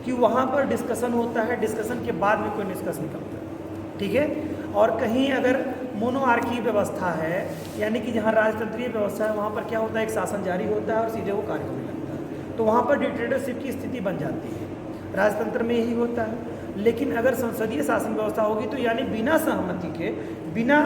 कि वहाँ पर डिस्कशन होता है, डिस्कशन के बाद में कोई निष्कर्ष निकलता है, ठीक है। और कहीं अगर मोनोआर्की व्यवस्था है, यानी कि जहाँ राजतंत्रीय व्यवस्था है, वहाँ पर क्या होता है, एक शासन जारी होता है और सीधे वो कार्य होने लगता है, तो वहाँ पर डिक्टेटरशिप की स्थिति बन जाती है। राजतंत्र में यही होता है। लेकिन अगर संसदीय शासन व्यवस्था होगी तो यानी बिना सहमति के, बिना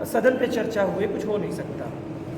सदन पे चर्चा हुए कुछ हो नहीं सकता,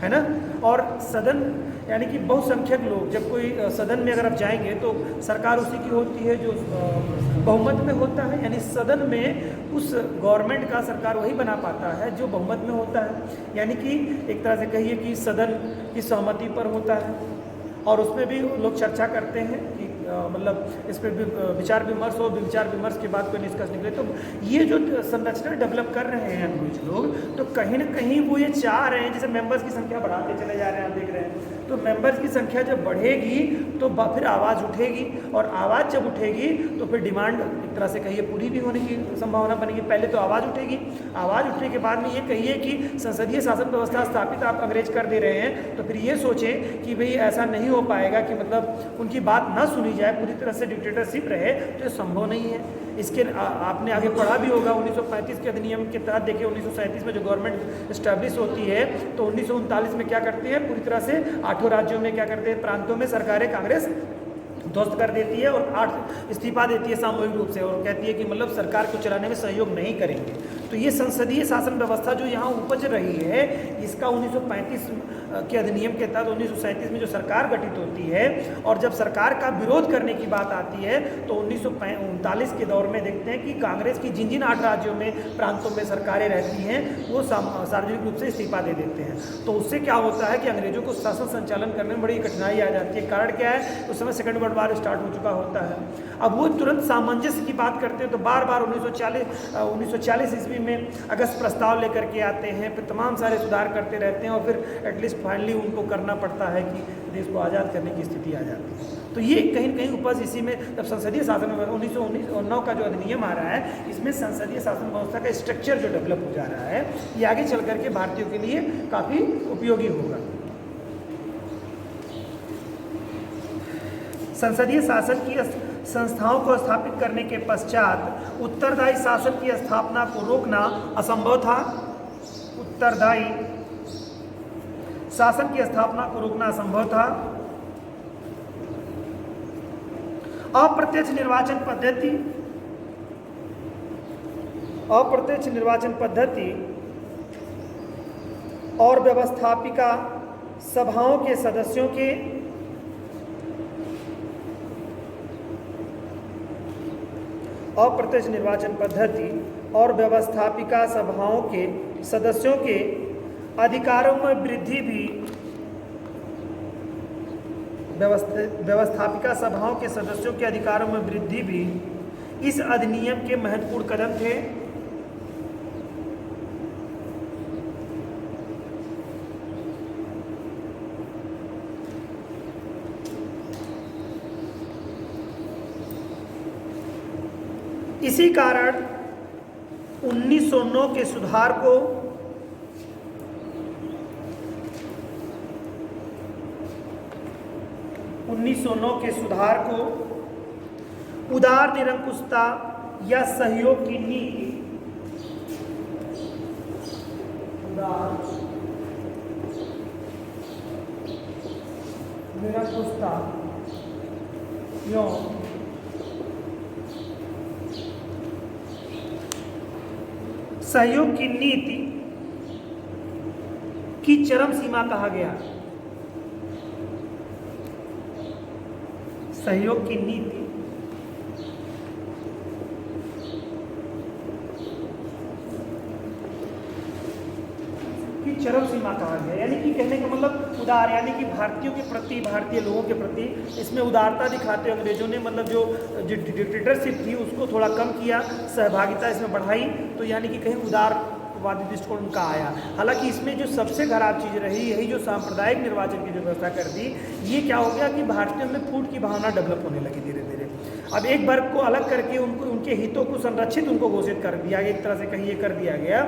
है ना। और सदन यानी कि बहुसंख्यक लोग, जब कोई सदन में अगर आप जाएंगे तो सरकार उसी की होती है जो बहुमत में होता है, यानी सदन में उस गवर्नमेंट का सरकार वही बना पाता है जो बहुमत में होता है। यानी कि एक तरह से कहिए कि सदन की सहमति पर होता है और उसमें भी लोग चर्चा करते हैं कि मतलब इस पर विचार विमर्श हो, विचार विमर्श के बाद कोई निष्कर्ष निकले। तो ये जो संरचना डेवलप कर रहे हैं कुछ लोग, तो कहीं ना कहीं वो ये चाह रहे हैं, जैसे मेंबर्स की संख्या बढ़ाते चले जा रहे हैं, आप देख रहे हैं, तो मेंबर्स की संख्या जब बढ़ेगी तो फिर आवाज़ उठेगी, और आवाज़ जब उठेगी तो फिर डिमांड एक तरह से कहिए पूरी भी होने की संभावना बनेगी। पहले तो आवाज़ उठेगी, आवाज़ उठने के बाद में ये कहिए कि संसदीय शासन व्यवस्था स्थापित आप अंग्रेज कर दे रहे हैं, तो फिर ये सोचें कि भाई ऐसा नहीं हो पाएगा कि मतलब उनकी बात ना सुनी जाए, पूरी तरह से डिक्टेटरशिप रहे, तो ये संभव नहीं है। इसके आपने आगे पढ़ा भी होगा 1935 के अधिनियम के तहत। देखिए 1937 में जो गवर्नमेंट इस्टेब्लिश होती है तो 1939 में क्या करती है, पूरी तरह से 8 राज्यों में क्या करते हैं, प्रांतों में सरकारें कांग्रेस ध्वस्त कर देती है और 8 इस्तीफा देती है सामूहिक रूप से, और कहती है कि मतलब सरकार को चलाने में सहयोग नहीं करेंगे। तो ये संसदीय शासन व्यवस्था जो यहाँ उपज रही है, इसका 1935 के अधिनियम के तहत 1937 में जो सरकार गठित होती है, और जब सरकार का विरोध करने की बात आती है तो 1939 के दौर में देखते हैं कि कांग्रेस की जिन जिन 8 राज्यों में प्रांतों में सरकारें रहती हैं वो सार्वजनिक रूप से इस्तीफा दे देते हैं। तो उससे क्या होता है कि अंग्रेजों को शासन संचालन करने में बड़ी कठिनाई आ जाती है। कारण क्या है, उस समय सेकंड वर्ल्ड वार स्टार्ट हो चुका होता है। अब वो तुरंत सामंजस्य की बात करते हैं, तो बार बार 1940 ईस्वी में अगस्त प्रस्ताव लेकर के आते हैं, फिर तमाम सारे सुधार करते रहते हैं, और फिर एटलीस्ट फाइनली उनको करना पड़ता है कि देश को आज़ाद करने की स्थिति आ जाती है। तो ये कहीं ना कहीं उपज इसी में, जब संसदीय शासन में 1919 का जो अधिनियम आ रहा है, इसमें संसदीय शासन व्यवस्था का स्ट्रक्चर जो डेवलप हो जा रहा है, ये आगे चल करके भारतीयों के लिए काफ़ी उपयोगी होगा। संसदीय शासन की संस्थाओं को स्थापित करने के पश्चात उत्तरदायी शासन की स्थापना को रोकना असंभव था। उत्तरदायी शासन की स्थापना को रोकना असंभव था। अप्रत्यक्ष निर्वाचन पद्धति और व्यवस्थापिका सभाओं के सदस्यों के अप्रत्यक्ष निर्वाचन पद्धति और व्यवस्थापिका सभाओं के सदस्यों के अधिकारों में वृद्धि भी व्यवस्थापिका सभाओं के सदस्यों के अधिकारों में वृद्धि भी इस अधिनियम के महत्वपूर्ण कदम थे। इसी कारण 1909 के सुधार को उदार निरंकुशता या सहयोग की नीति, उदार निरंकुशता एवं सहयोग की नीति की चरम सीमा कहा गया। सहयोग की नीति की चरम सीमा कहा गया, यानी कि कहने का मतलब उदार, यानी कि भारतीयों के प्रति, भारतीय लोगों के प्रति इसमें उदारता दिखाते हुए अंग्रेजों ने मतलब जो डिक्टेटरशिप थी उसको थोड़ा कम किया, सहभागिता इसमें बढ़ाई, तो यानी कि कहीं उदारवादी दृष्टिकोण उनका आया। हालांकि इसमें जो सबसे खराब चीज़ रही, यही जो सांप्रदायिक निर्वाचन की जो व्यवस्था कर दी, ये क्या हो गया कि भारतीयों में फूट की भावना डेवलप होने लगी धीरे धीरे। अब एक वर्ग को अलग करके उनके हितों को संरक्षित उनको घोषित कर दिया गया, एक तरह से कहीं ये कर दिया गया।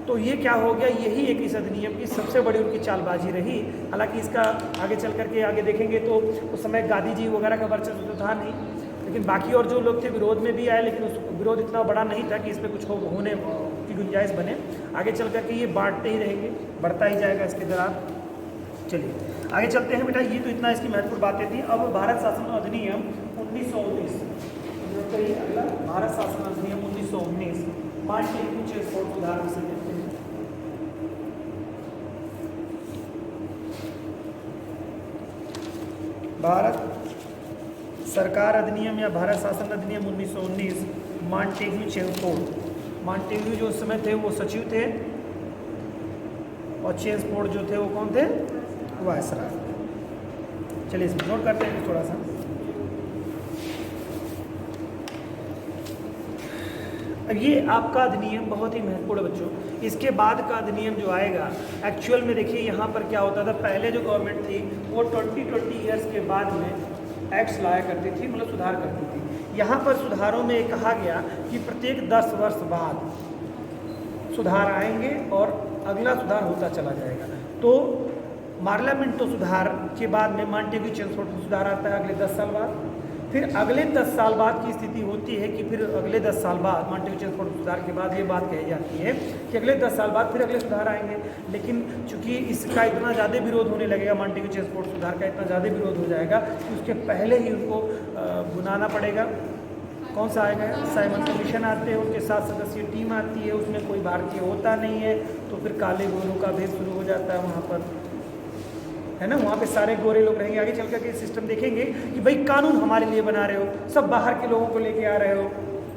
तो ये क्या हो गया, यही एक इस अधिनियम की सबसे बड़ी उनकी चालबाजी रही। हालांकि इसका आगे चल करके आगे देखेंगे तो उस समय गांधी जी वगैरह का वर्चस्व तो था नहीं, लेकिन बाकी और जो लोग थे विरोध में भी आए, लेकिन उस विरोध इतना बड़ा नहीं था कि इस पर कुछ होने की गुंजाइश बने। आगे चल करके ये बांटते ही रहेंगे, बढ़ता ही जाएगा इसके दौरान। चलिए आगे चलते हैं बेटा, ये तो इतना इसकी महत्वपूर्ण बातें थी। अब भारत शासन अधिनियम 1919, अगला भारत शासन अधिनियम 1919 कुछ सुधार से देखते हैं। भारत सरकार अधिनियम या भारत शासन अधिनियम 1919 मॉन्टेग्यू चेम्सफोर्ड। मॉन्टेग्यू जो उस समय थे वो सचिव थे और चेम्सफोर्ड जो थे वो कौन थे? वायसराय। चलिए इसमें नोट करते हैं थोड़ा सा। अब ये आपका अधिनियम बहुत ही महत्वपूर्ण है बच्चों। इसके बाद का अधिनियम जो आएगा एक्चुअल में देखिए यहाँ पर क्या होता था। पहले जो गवर्नमेंट थी वो 20 ईयर्स के बाद में एक्ट्स लाया करती थी, मतलब सुधार करती थी। यहाँ पर सुधारों में कहा गया कि प्रत्येक 10 वर्ष बाद सुधार आएंगे और अगला सुधार होता चला जाएगा। तो पार्लियामेंटो सुधार के बाद में मॉन्टेग्यू चेम्सफोर्ड सुधार आता है अगले 10 साल बाद। फिर अगले 10 साल बाद की स्थिति होती है कि फिर अगले 10 साल बाद मॉन्टेग्यू चेम्सफोर्ड सुधार के बाद ये बात कही जाती है कि अगले 10 साल बाद फिर अगले सुधार आएंगे। लेकिन चूंकि इसका इतना ज़्यादा विरोध होने लगेगा, मॉन्टेग्यू चेम्सफोर्ड सुधार का इतना ज़्यादा विरोध हो जाएगा कि उसके पहले ही उनको बुलाना पड़ेगा। कौन सा आएगा? साइमन कमीशन आते हैं, उनके 7 सदस्यीय टीम आती है, उसमें कोई भारतीय होता नहीं है। तो फिर काले गोरों का भेद शुरू हो जाता है वहाँ पर, है ना। वहाँ पे सारे गोरे लोग रहेंगे। आगे चल करके सिस्टम देखेंगे कि भाई कानून हमारे लिए बना रहे हो, सब बाहर के लोगों को लेके आ रहे हो।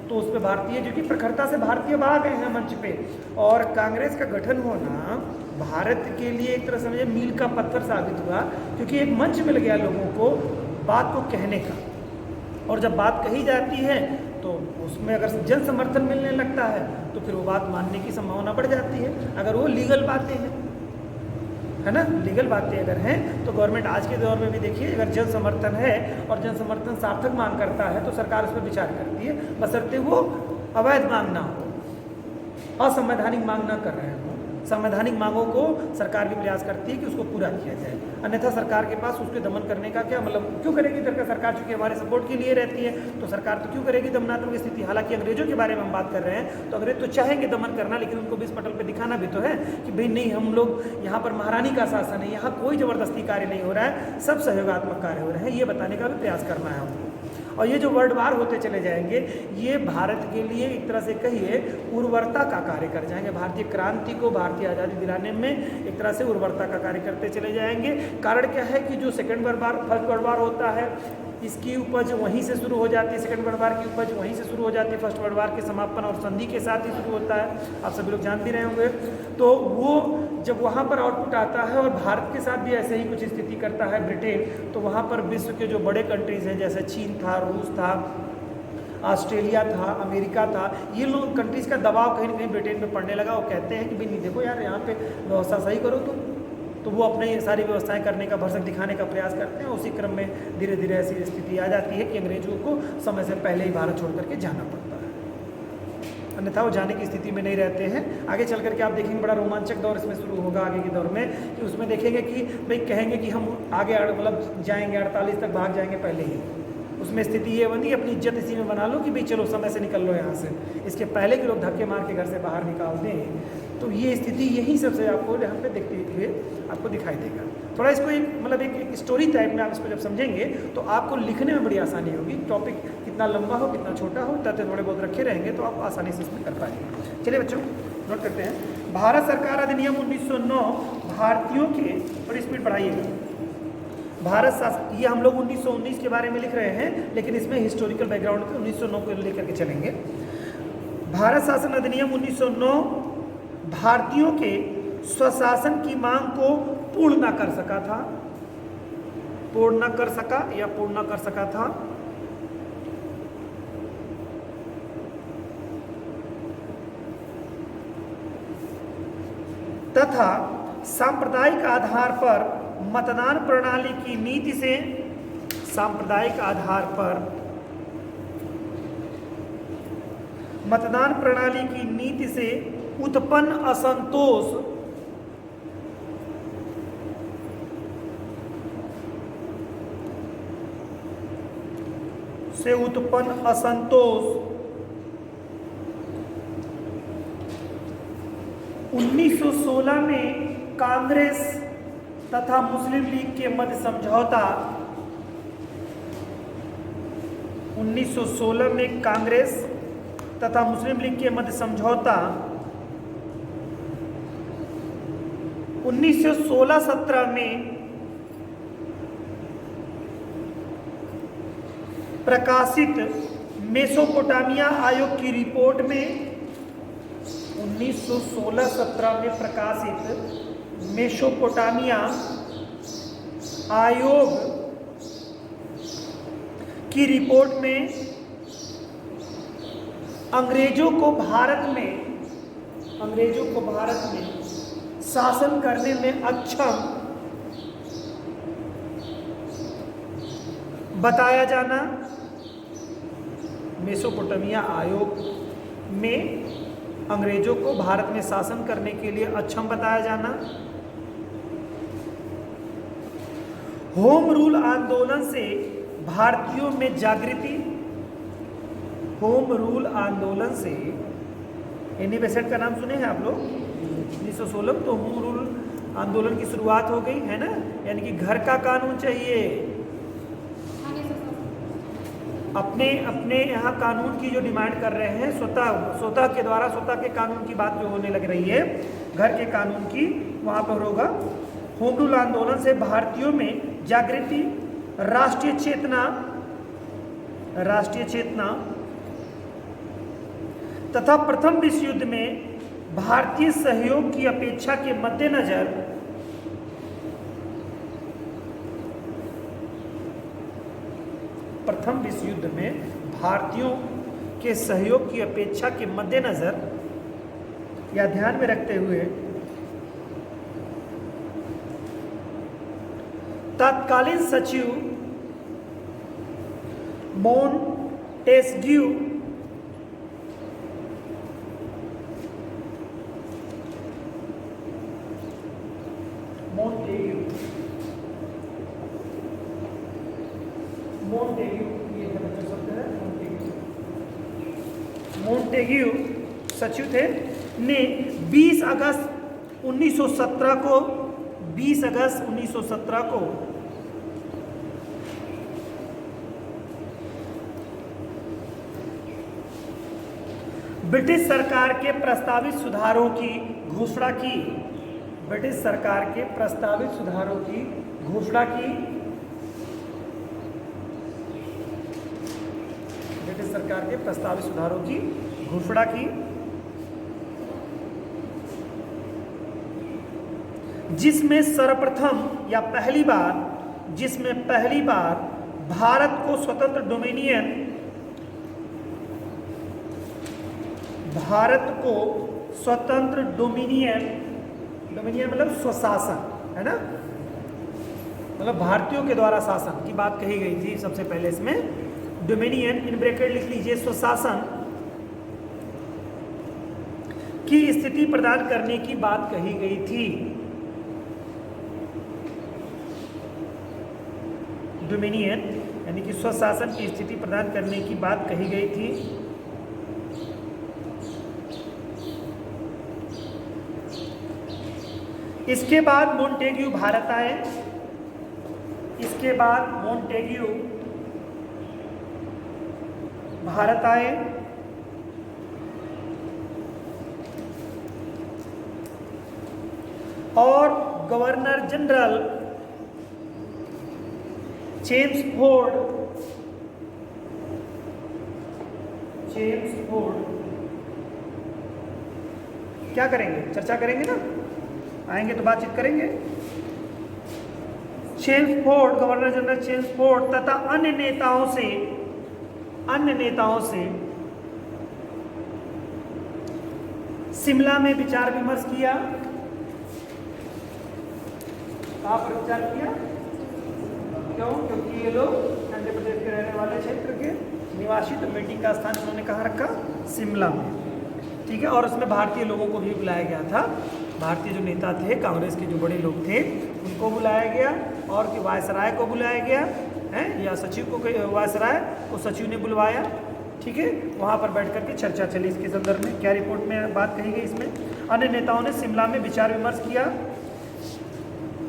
तो उस पर भारतीय जो कि प्रखरता से भारतीय भाग गए हैं मंच पे। और कांग्रेस का गठन होना भारत के लिए एक तरह समझे मील का पत्थर साबित हुआ, क्योंकि एक मंच मिल गया लोगों को बात को कहने का। और जब बात कही जाती है तो उसमें अगर जन समर्थन मिलने लगता है तो फिर वो बात मानने की संभावना बढ़ जाती है, अगर वो लीगल बातें हैं, है ना। लीगल बातें अगर हैं तो गवर्नमेंट आज के दौर में भी देखिए, अगर जन समर्थन है और जन समर्थन सार्थक मांग करता है तो सरकार उस पर विचार करती है, बशर्ते वो अवैध मांग ना हो, असंवैधानिक मांग ना कर रहे हो। संवैधानिक मांगों को सरकार भी प्रयास करती है कि उसको पूरा किया जाए, अन्यथा सरकार के पास उसके दमन करने का क्या मतलब, क्यों करेगी सरकार? चूंकि हमारे सपोर्ट के लिए रहती है तो सरकार तो क्यों करेगी दमनात्मक स्थिति। हालांकि अंग्रेजों के बारे में हम बात कर रहे हैं तो अंग्रेज तो चाहेंगे दमन करना, लेकिन उनको भी इस पटल पर दिखाना भी तो है कि भाई नहीं, हम लोग यहाँ पर महारानी का शासन है, यहाँ कोई जबरदस्ती कार्य नहीं हो रहा है, सब सहयोगात्मक कार्य हो रहे हैं, ये बताने का भी प्रयास करना है हमको। और ये जो वर्ल्ड वार होते चले जाएंगे ये भारत के लिए एक तरह से कहिए उर्वरता का कार्य कर जाएंगे। भारतीय क्रांति को, भारतीय आज़ादी दिलाने में एक तरह से उर्वरता का कार्य करते चले जाएंगे। कारण क्या है कि जो second world war, first world war होता है, इसकी उपज वहीं से शुरू हो जाती है। सेकेंड वर्ल्ड वार की उपज वहीं से शुरू हो जाती है, फर्स्ट वर्ल्ड वार के समापन और संधि के साथ ही शुरू होता है, आप सभी लोग जान भी रहे होंगे। तो वो जब वहाँ पर आउटपुट आता है और भारत के साथ भी ऐसे ही कुछ स्थिति करता है ब्रिटेन, तो वहाँ पर विश्व के जो बड़े कंट्रीज़ हैं जैसे चीन था, रूस था, ऑस्ट्रेलिया था, अमेरिका था, ये लोग कंट्रीज़ का दबाव कहीं ना कहीं ब्रिटेन पे पड़ने लगा। वो कहते हैं कि भाई नहीं देखो यार, यहाँ पे व्यवस्था सही करो तुम। तो वो अपने ये सारी व्यवस्थाएं करने का, भरसक दिखाने का प्रयास करते हैं। उसी क्रम में धीरे धीरे ऐसी स्थिति आ जाती है कि अंग्रेजों को समय से पहले ही भारत छोड़ करके जाना पड़ता है, अन्यथा वो जाने की स्थिति में नहीं रहते हैं। आगे चल करके आप देखेंगे बड़ा रोमांचक दौर इसमें शुरू होगा आगे के दौर में, कि उसमें देखेंगे कि भाई कहेंगे कि हम आगे मतलब जाएंगे 48 तक भाग जाएंगे पहले ही। उसमें स्थिति ये बनी अपनी इज्जत इसी में बना लो कि भाई चलो समय से निकल लो यहाँ से, इसके पहले कि लोग धक्के मार के घर से बाहर निकाल दें। तो ये स्थिति यही सबसे आपको यहाँ पे देखते हुए आपको दिखाई देगा। थोड़ा इसको एक मतलब एक स्टोरी टाइप में आप इसको जब समझेंगे तो आपको लिखने में बड़ी आसानी होगी। टॉपिक कितना लंबा हो कितना छोटा हो, तथ्य थोड़े बहुत रखे रहेंगे तो आप आसानी से इसमें कर पाएंगे। चलिए बच्चों नोट करते हैं। भारत सरकार अधिनियम 1909 भारतीयों के, और स्पीड बढ़ाइएगा, भारत शासन, ये हम लोग 1919 के बारे में लिख रहे हैं लेकिन इसमें हिस्टोरिकल बैकग्राउंड पे 1909 को लेकर के चलेंगे। भारत शासन अधिनियम 1909 भारतीयों के स्वशासन की मांग को पूर्ण न कर सका था, पूर्ण न कर सका या पूर्ण न कर सका था, तथा सांप्रदायिक आधार पर मतदान प्रणाली की नीति से, सांप्रदायिक आधार पर मतदान प्रणाली की नीति से उत्पन्न असंतोष से उत्पन्न असंतोष 1916 में कांग्रेस तथा मुस्लिम लीग के मध्य समझौता 1916 में कांग्रेस तथा मुस्लिम लीग के मध्य समझौता 1916-17 में प्रकाशित मेसोपोटामिया आयोग की रिपोर्ट में 1916-17 में प्रकाशित मेसोपोटामिया आयोग की रिपोर्ट में अंग्रेजों को भारत में शासन करने में अक्षम बताया जाना, मेसोपोटामिया आयोग में अंग्रेजों को भारत में शासन करने के लिए अक्षम बताया जाना, होम रूल आंदोलन से भारतीयों में जागृति, होम रूल आंदोलन से एनी बेसेंट का नाम सुने हैं आप लोग? 1916 तो होम रूल आंदोलन की शुरुआत हो गई है ना, यानी कि घर का कानून चाहिए, अपने अपने यहाँ कानून की जो डिमांड कर रहे हैं, स्वतः के द्वारा स्वतः के कानून की बात जो होने लग रही है, घर के कानून की, वहाँ पर होगा। होम रूल आंदोलन से भारतीयों में जागृति, राष्ट्रीय चेतना तथा प्रथम विश्व युद्ध में भारतीय सहयोग की अपेक्षा के मद्देनजर प्रथम विश्व युद्ध में भारतीयों के सहयोग की अपेक्षा के मद्देनजर या ध्यान में रखते हुए तत्कालीन सचिव मोंटेस्क्यू मोंटेग्यू सचिव थे, ने 20 अगस्त 1917 को ब्रिटिश सरकार के प्रस्तावित सुधारों की घोषणा की, ब्रिटिश सरकार के प्रस्तावित सुधारों की घोषणा की, ब्रिटिश सरकार के प्रस्तावित सुधारों की घोषणा की, जिसमें सर्वप्रथम या पहली बार भारत को स्वतंत्र डोमिनियन, डोमिनियन मतलब स्वशासन है ना, मतलब भारतीयों के द्वारा शासन की बात कही गई थी सबसे पहले। इसमें डोमिनियन इन ब्रैकेट लिख लीजिए, स्वशासन की स्थिति प्रदान करने की बात कही गई थी। डोमिनियन यानी कि स्वशासन की स्थिति प्रदान करने की बात कही गई थी। इसके बाद मोंटेग्यू भारत आए, और गवर्नर जनरल चेम्सफोर्ड क्या करेंगे? चर्चा करेंगे ना, आएंगे तो बातचीत करेंगे। गवर्नर जनरल चेम्सफोर्ड तथा अन्य नेताओं से शिमला में विचार विमर्श किया। कहाँ पर विचार किया? क्यों? क्योंकि ये लोग आंध्र प्रदेश के रहने वाले क्षेत्र के निवासी, तो मीटिंग का स्थान उन्होंने कहाँ रखा? शिमला में, ठीक है। और उसमें भारतीय लोगों को भी बुलाया गया था, भारतीय जो नेता थे, कांग्रेस के जो बड़े लोग थे, उनको बुलाया गया, और कि वायसराय को बुलाया गया, हैं, या सचिव को वायसराय को सचिव ने बुलवाया, ठीक है, वहाँ पर बैठ करके चर्चा चली इसके संदर्भ में। क्या रिपोर्ट में बात कही गई इसमें? अन्य नेताओं ने शिमला में विचार विमर्श किया।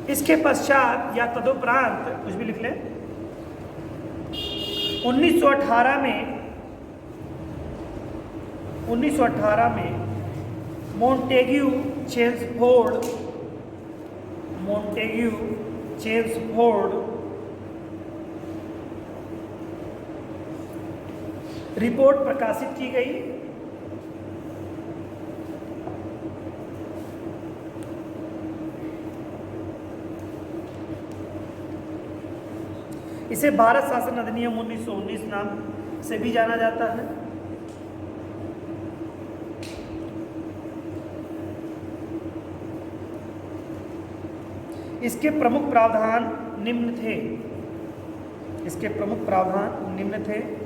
इसके पश्चात या तदुपरांत कुछ भी लिख लें, 1918 में मोंटेग्यू चेम्सफोर्ड रिपोर्ट प्रकाशित की गई। इसे भारत शासन अधिनियम 1919 नाम से भी जाना जाता है। इसके प्रमुख प्रावधान निम्न थे।